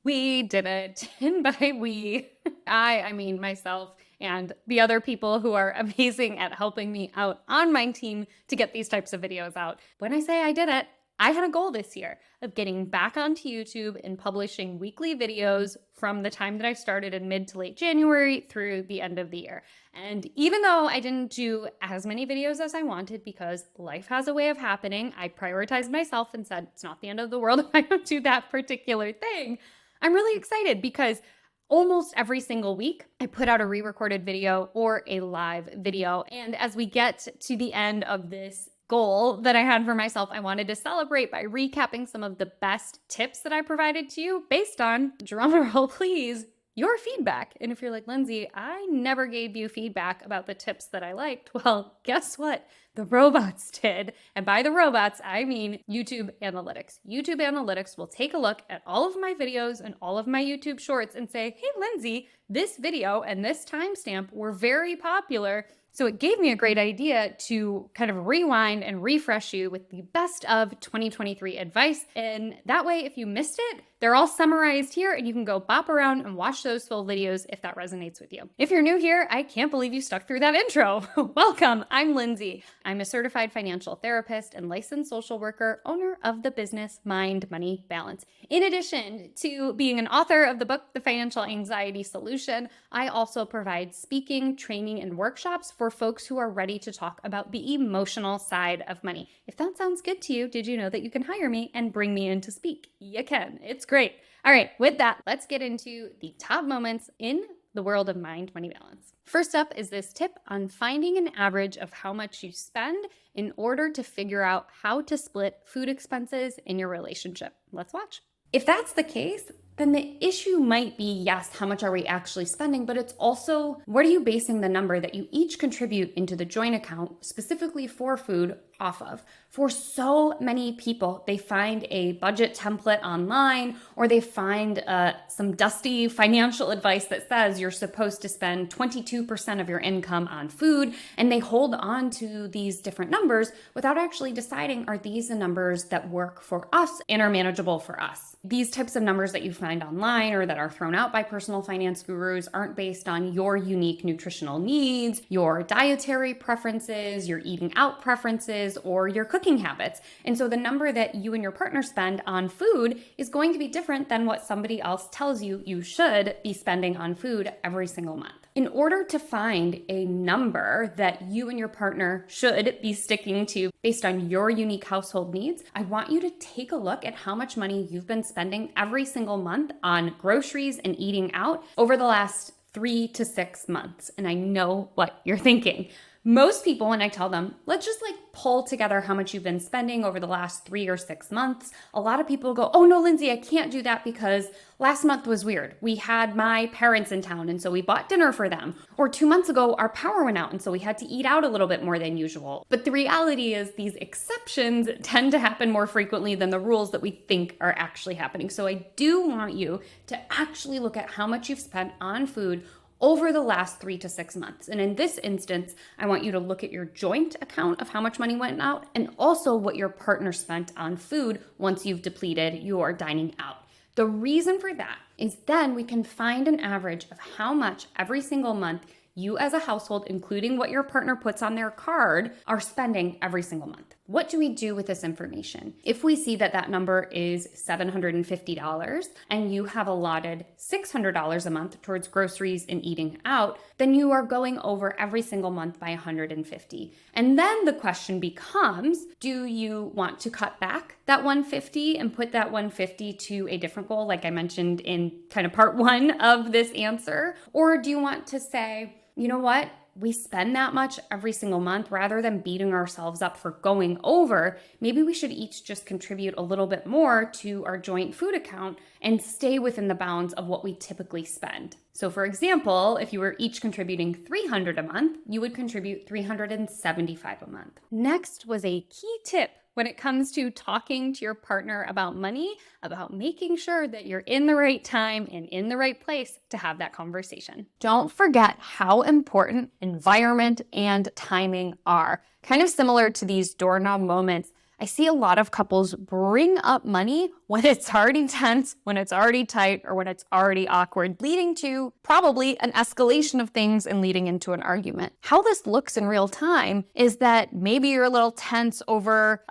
We did it. And by we, I mean myself and the other people who are amazing at helping me out on my team to get these types of videos out. When I say I did it, I had a goal this year of getting back onto YouTube and publishing weekly videos from the time that I started in mid to late January through the end of the year. And even though I didn't do as many videos as I wanted because life has a way of happening, I prioritized myself and said, it's not the end of the world if I don't do that particular thing. I'm really excited because almost every single week, I put out a re-recorded video or a live video. And as we get to the end of this goal that I had for myself, I wanted to celebrate by recapping some of the best tips that I provided to you based on, drumroll please, your feedback. And if you're like, Lindsay, I never gave you feedback about the tips that I liked, well, guess what? The robots did. And by the robots, I mean YouTube Analytics. YouTube Analytics will take a look at all of my videos and all of my YouTube shorts and say, hey, Lindsay, this video and this timestamp were very popular. So it gave me a great idea to kind of rewind and refresh you with the best of 2023 advice. And that way, if you missed it, they're all summarized here and you can go bop around and watch those full videos if that resonates with you. If you're new here, I can't believe you stuck through that intro. Welcome, I'm Lindsay. I'm a certified financial therapist and licensed social worker, owner of the business Mind Money Balance. In addition to being an author of the book, The Financial Anxiety Solution, I also provide speaking, training, and workshops for folks who are ready to talk about the emotional side of money. If that sounds good to you, did you know that you can hire me and bring me in to speak? You can. It's great. All right, with that, let's get into the top moments in the world of Mind Money Balance. First up is this tip on finding an average of how much you spend in order to figure out how to split food expenses in your relationship. Let's watch. If that's the case, then the issue might be, yes, how much are we actually spending, but it's also, what are you basing the number that you each contribute into the joint account specifically for food off of? For so many people, they find a budget template online or they find some dusty financial advice that says you're supposed to spend 22% of your income on food, and they hold on to these different numbers without actually deciding, are these the numbers that work for us and are manageable for us? These types of numbers that you find online or that are thrown out by personal finance gurus aren't based on your unique nutritional needs, your dietary preferences, your eating out preferences, or your cooking habits. And so the number that you and your partner spend on food is going to be different than what somebody else tells you you should be spending on food every single month. In order to find a number that you and your partner should be sticking to based on your unique household needs, I want you to take a look at how much money you've been spending every single month on groceries and eating out over the last 3 to 6 months. And I know what you're thinking. Most people, when I tell them, let's just pull together how much you've been spending over the last 3 or 6 months, a lot of people go, oh no, Lindsay, I can't do that because last month was weird. We had my parents in town and so we bought dinner for them. Or 2 months ago, our power went out and so we had to eat out a little bit more than usual. But the reality is these exceptions tend to happen more frequently than the rules that we think are actually happening. So I do want you to actually look at how much you've spent on food over the last 3 to 6 months. And in this instance, I want you to look at your joint account of how much money went out and also what your partner spent on food once you've depleted your dining out. The reason for that is then we can find an average of how much every single month you as a household, including what your partner puts on their card, are spending every single month. What do we do with this information? If we see that that number is $750 and you have allotted $600 a month towards groceries and eating out, then you are going over every single month by $150. And then the question becomes, do you want to cut back that $150 and put that $150 to a different goal, like I mentioned in kind of part 1 of this answer? Or do you want to say, you know what? We spend that much every single month, rather than beating ourselves up for going over, maybe we should each just contribute a little bit more to our joint food account and stay within the bounds of what we typically spend. So for example, if you were each contributing $300 a month, you would contribute $375 a month. Next was a key tip when it comes to talking to your partner about money, about making sure that you're in the right time and in the right place to have that conversation. Don't forget how important environment and timing are. Kind of similar to these doorknob moments, I see a lot of couples bring up money when it's already tense, when it's already tight, or when it's already awkward, leading to probably an escalation of things and leading into an argument. How this looks in real time is that maybe you're a little tense over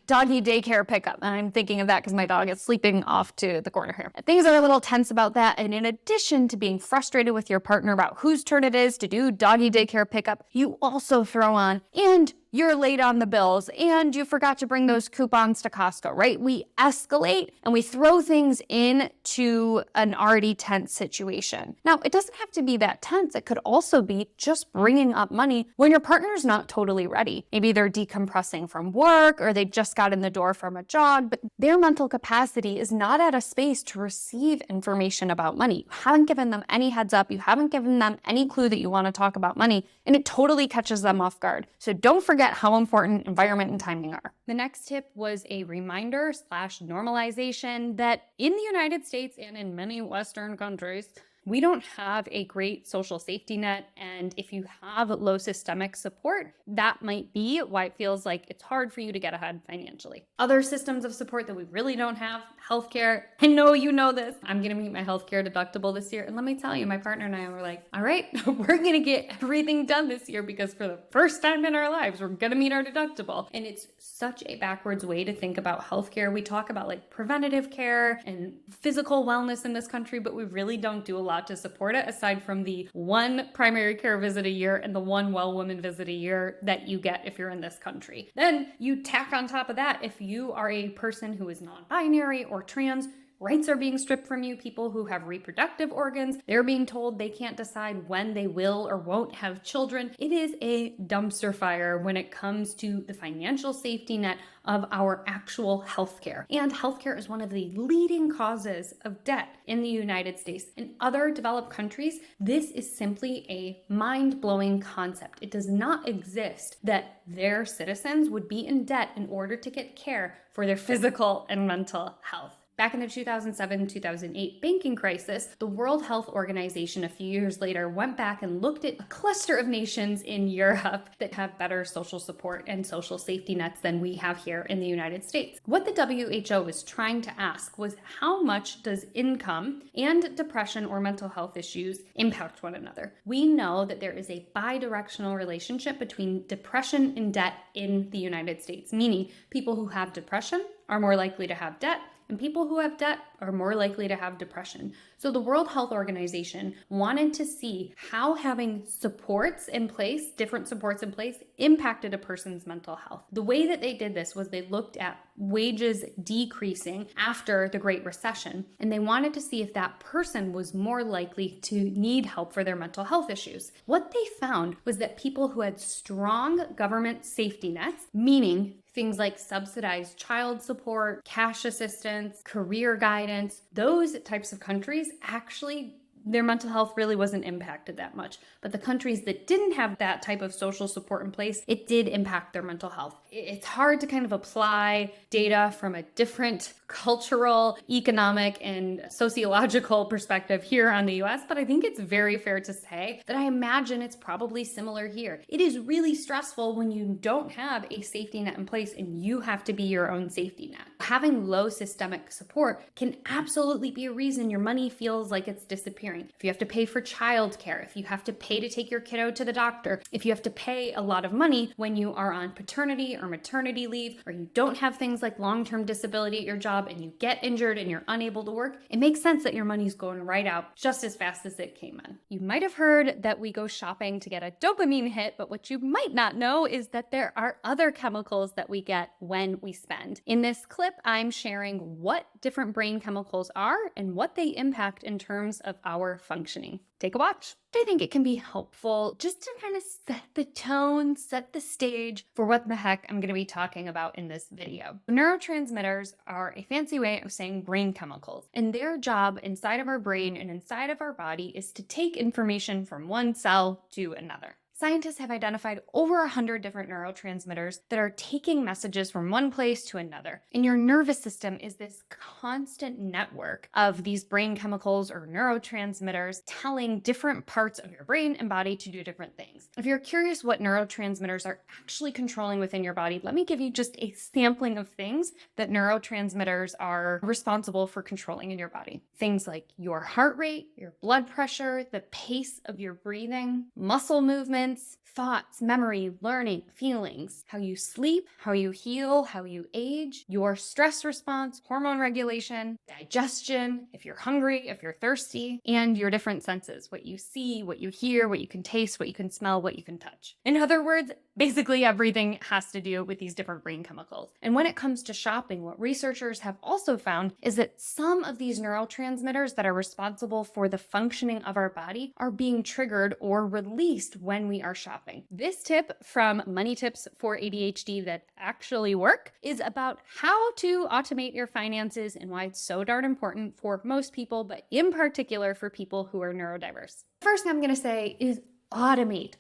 doggy daycare pickup. And I'm thinking of that because my dog is sleeping off to the corner here. Things are a little tense about that. And in addition to being frustrated with your partner about whose turn it is to do doggy daycare pickup, you also throw on, and you're late on the bills, and you forgot to bring those coupons to Costco, right? We escalate and we throw things into an already tense situation. Now, it doesn't have to be that tense. It could also be just bringing up money when your partner's not totally ready. Maybe they're decompressing from work, or they just got in the door from a jog, but their mental capacity is not at a space to receive information about money. You haven't given them any heads up. You haven't given them any clue that you want to talk about money, and it totally catches them off guard. So don't forget how important environment and timing are. The next tip was a reminder / normalization that in the United States and in many Western countries, we don't have a great social safety net, and if you have low systemic support, that might be why it feels like it's hard for you to get ahead financially. Other systems of support that we really don't have, healthcare. I know you know this. I'm gonna meet my healthcare deductible this year, and let me tell you, my partner and I were like, all right, we're gonna get everything done this year because for the first time in our lives, we're gonna meet our deductible. And it's such a backwards way to think about healthcare. We talk about like preventative care and physical wellness in this country, but we really don't do a lot to support it aside from the one primary care visit a year and the one well woman visit a year that you get if you're in this country. Then you tack on top of that, if you are a person who is non-binary or trans, rights are being stripped from you. People who have reproductive organs, they're being told they can't decide when they will or won't have children. It is a dumpster fire when it comes to the financial safety net of our actual healthcare. And healthcare is one of the leading causes of debt in the United States. In other developed countries, this is simply a mind-blowing concept. It does not exist that their citizens would be in debt in order to get care for their physical and mental health. Back in the 2007-2008 banking crisis, the World Health Organization a few years later went back and looked at a cluster of nations in Europe that have better social support and social safety nets than we have here in the United States. What the WHO was trying to ask was how much does income and depression or mental health issues impact one another? We know that there is a bi-directional relationship between depression and debt in the United States, meaning people who have depression are more likely to have debt, and people who have debt are more likely to have depression. So the World Health Organization wanted to see how having supports in place, different supports in place, impacted a person's mental health. The way that they did this was they looked at wages decreasing after the Great Recession, and they wanted to see if that person was more likely to need help for their mental health issues. What they found was that people who had strong government safety nets, meaning things like subsidized child support, cash assistance, career guidance, those types of countries actually their mental health really wasn't impacted that much. But the countries that didn't have that type of social support in place, it did impact their mental health. It's hard to kind of apply data from a different cultural, economic, and sociological perspective here on the US, but I think it's very fair to say that I imagine it's probably similar here. It is really stressful when you don't have a safety net in place and you have to be your own safety net. Having low systemic support can absolutely be a reason your money feels like it's disappearing. If you have to pay for childcare, if you have to pay to take your kiddo to the doctor, if you have to pay a lot of money when you are on paternity or maternity leave, or you don't have things like long-term disability at your job and you get injured and you're unable to work, it makes sense that your money's going right out just as fast as it came in. You might have heard that we go shopping to get a dopamine hit, but what you might not know is that there are other chemicals that we get when we spend. In this clip, I'm sharing what different brain chemicals are and what they impact in terms of our functioning. Take a watch. I think it can be helpful just to kind of set the tone, set the stage for what the heck I'm going to be talking about in this video. Neurotransmitters are a fancy way of saying brain chemicals, and their job inside of our brain and inside of our body is to take information from one cell to another. Scientists have identified over 100 different neurotransmitters that are taking messages from one place to another. And your nervous system is this constant network of these brain chemicals or neurotransmitters telling different parts of your brain and body to do different things. If you're curious what neurotransmitters are actually controlling within your body, let me give you just a sampling of things that neurotransmitters are responsible for controlling in your body. Things like your heart rate, your blood pressure, the pace of your breathing, muscle movements, thoughts, memory, learning, feelings, how you sleep, how you heal, how you age, your stress response, hormone regulation, digestion, if you're hungry, if you're thirsty, and your different senses, what you see, what you hear, what you can taste, what you can smell, what you can touch. In other words, basically everything has to do with these different brain chemicals. And when it comes to shopping, what researchers have also found is that some of these neurotransmitters that are responsible for the functioning of our body are being triggered or released when we are shopping. This tip from Money Tips for ADHD that actually work is about how to automate your finances and why it's so darn important for most people, but in particular for people who are neurodiverse. First thing I'm going to say is automate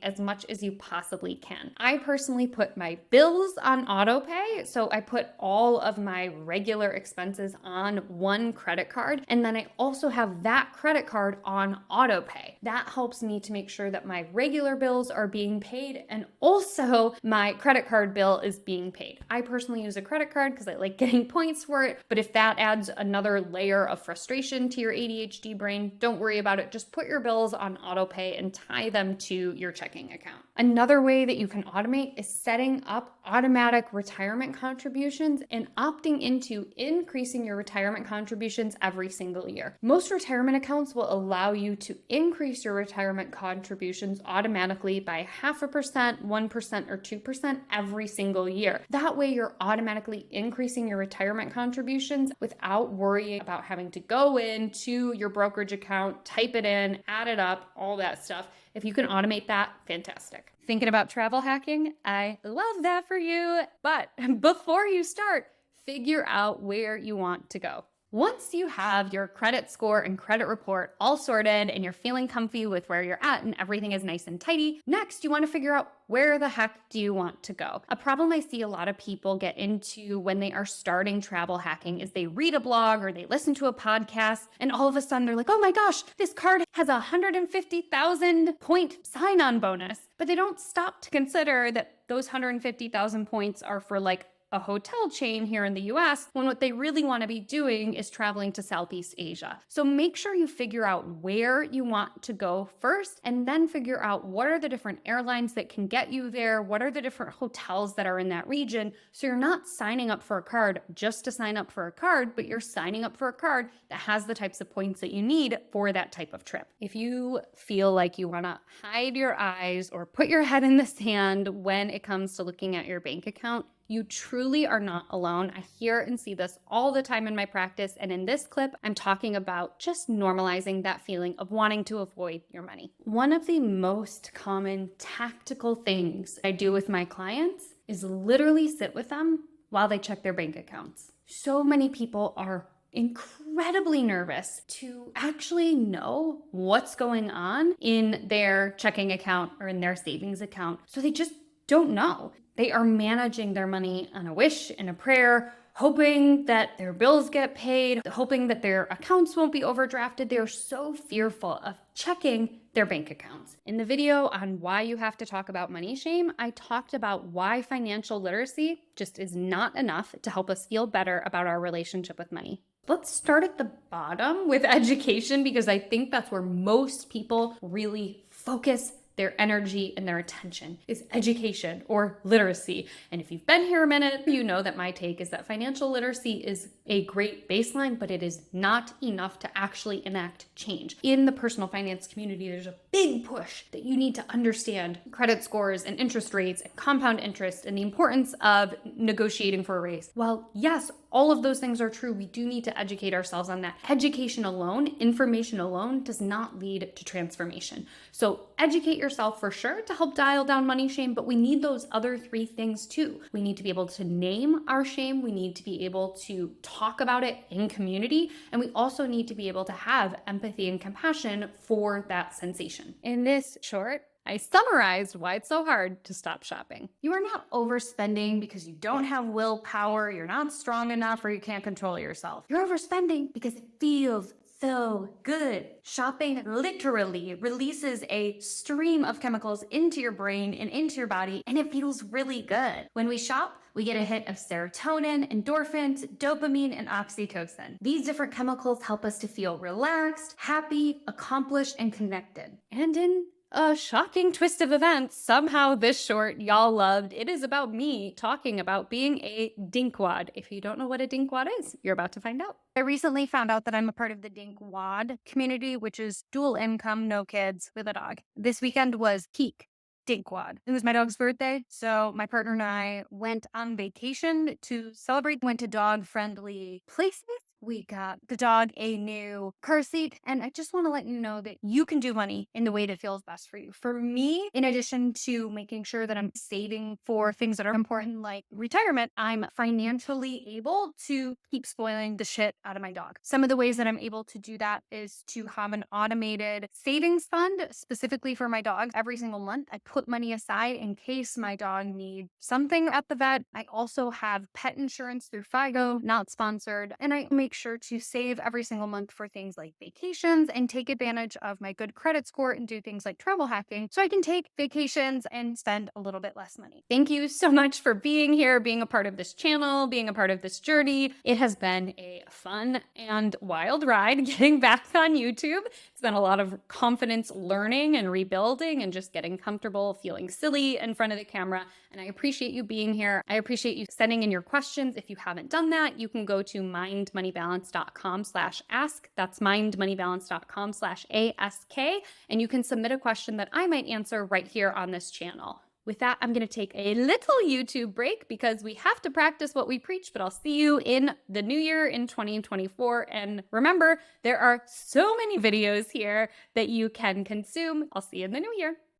as much as you possibly can. I personally put my bills on auto pay. So I put all of my regular expenses on one credit card. And then I also have that credit card on auto pay. That helps me to make sure that my regular bills are being paid and also my credit card bill is being paid. I personally use a credit card because I like getting points for it. But if that adds another layer of frustration to your ADHD brain, don't worry about it. Just put your bills on auto pay and tie them to your checking account. Another way that you can automate is setting up automatic retirement contributions and opting into increasing your retirement contributions every single year. Most retirement accounts will allow you to increase your retirement contributions automatically by 0.5%, 1%, or 2% every single year. That way you're automatically increasing your retirement contributions without worrying about having to go into your brokerage account, type it in, add it up, all that stuff. If you can automate that, fantastic. Thinking about travel hacking? I love that for you. But before you start, figure out where you want to go. Once you have your credit score and credit report all sorted and you're feeling comfy with where you're at and everything is nice and tidy, next you want to figure out where the heck do you want to go? A problem I see a lot of people get into when they are starting travel hacking is they read a blog or they listen to a podcast and all of a sudden they're like, oh my gosh, this card has a 150,000 point sign-on bonus. But they don't stop to consider that those 150,000 points are for like a hotel chain here in the US, when what they really want to be doing is traveling to Southeast Asia. So make sure you figure out where you want to go first, and then figure out what are the different airlines that can get you there, what are the different hotels that are in that region, so you're not signing up for a card just to sign up for a card, but you're signing up for a card that has the types of points that you need for that type of trip. If you feel like you want to hide your eyes or put your head in the sand when it comes to looking at your bank account, you truly are not alone. I hear and see this all the time in my practice. And in this clip, I'm talking about just normalizing that feeling of wanting to avoid your money. One of the most common tactical things I do with my clients is literally sit with them while they check their bank accounts. So many people are incredibly nervous to actually know what's going on in their checking account or in their savings account. So they just don't know. They are managing their money on a wish and a prayer, hoping that their bills get paid, hoping that their accounts won't be overdrafted. They are so fearful of checking their bank accounts. In the video on why you have to talk about money shame, I talked about why financial literacy just is not enough to help us feel better about our relationship with money. Let's start at the bottom with education, because I think that's where most people really focus their energy and their attention is education or literacy. And if you've been here a minute, you know that my take is that financial literacy is a great baseline, but it is not enough to actually enact change. In the personal finance community, there's a big push that you need to understand credit scores and interest rates and compound interest and the importance of negotiating for a raise. While yes, all of those things are true, we do need to educate ourselves on that. Education alone, information alone, does not lead to transformation. So educate yourself for sure to help dial down money shame, but we need those other three things too. We need to be able to name our shame. We need to be able to talk about it in community. And we also need to be able to have empathy and compassion for that sensation. In this short, I summarized why it's so hard to stop shopping. You are not overspending because you don't have willpower, you're not strong enough, or you can't control yourself. You're overspending because it feels so good. Shopping literally releases a stream of chemicals into your brain and into your body, and it feels really good. When we shop, we get a hit of serotonin, endorphins, dopamine, and oxytocin. These different chemicals help us to feel relaxed, happy, accomplished, and connected. And in a shocking twist of events, somehow this short y'all loved. It is about me talking about being a DINKWAD. If you don't know what a DINKWAD is, you're about to find out. I recently found out that I'm a part of the DINKWAD community, which is dual income, no kids, with a dog. This weekend was peak DINKWAD. It was my dog's birthday, so my partner and I went on vacation to celebrate, went to dog-friendly places. We got the dog a new car seat, and I just want to let you know that you can do money in the way that feels best for you. For me, in addition to making sure that I'm saving for things that are important like retirement, I'm financially able to keep spoiling the shit out of my dog. Some of the ways that I'm able to do that is to have an automated savings fund specifically for my dog. Every single month, I put money aside in case my dog needs something at the vet. I also have pet insurance through FIGO, not sponsored, and I make sure to save every single month for things like vacations and take advantage of my good credit score and do things like travel hacking so I can take vacations and spend a little bit less money. Thank you so much for being here, being a part of this channel, being a part of this journey. It has been a fun and wild ride getting back on YouTube. It's been a lot of confidence learning and rebuilding and just getting comfortable feeling silly in front of the camera. And I appreciate you being here. I appreciate you sending in your questions. If you haven't done that, you can go to mindmoneybalance.com/ask. That's mindmoneybalance.com/ask. And you can submit a question that I might answer right here on this channel. With that, I'm going to take a little YouTube break because we have to practice what we preach, but I'll see you in the new year in 2024. And remember, there are so many videos here that you can consume. I'll see you in the new year.